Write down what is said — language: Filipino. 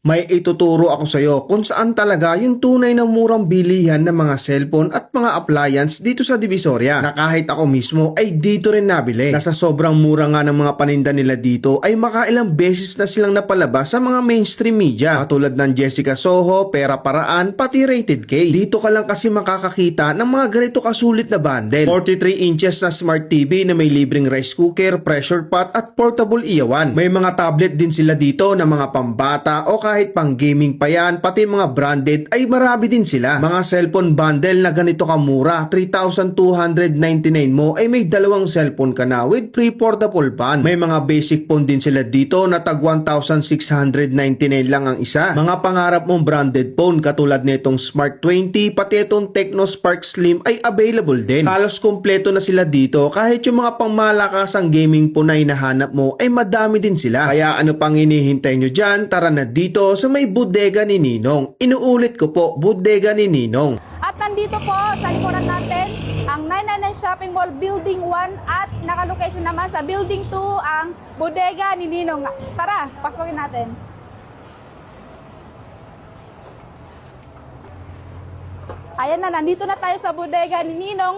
May ituturo ako sa iyo kung saan talaga yung tunay na murang bilihan ng mga cellphone at mga appliance dito sa Divisoria na kahit ako mismo ay dito rin nabili. Nasa sobrang mura nga ng mga paninda nila dito ay makailang beses na silang napalabas sa mga mainstream media katulad ng Jessica Soho, Pera Paraan, pati Rated K. Dito ka lang kasi makakakita ng mga ganito kasulit na bundle. 43 inches na smart TV na may libreng rice cooker, pressure pot at portable iyawan. May mga tablet din sila dito na mga pambata o kahit pang gaming pa yan, pati mga branded ay marami din sila. Mga cellphone bundle na ganito kamura, 3,299 mo ay may dalawang cellphone ka na with free portable pan. May mga basic phone din sila dito na tag 1,699 lang ang isa. Mga pangarap mong branded phone katulad nitong Smart 20 pati itong Tecno Spark Slim ay available din. Halos kumpleto na sila dito kahit yung mga pangmalakasang gaming phone na hinahanap mo ay madami din sila. Kaya ano pang hinihintay nyo dyan, tara na dito sa may bodega ni Ninong. Inuulit ko po, bodega ni Ninong. At nandito po sa likuran natin ang 999 Shopping Mall Building 1 at nakalocation naman sa Building 2 ang bodega ni Ninong. Tara, pasukin natin. Ayan na, nandito na tayo sa bodega ni Ninong.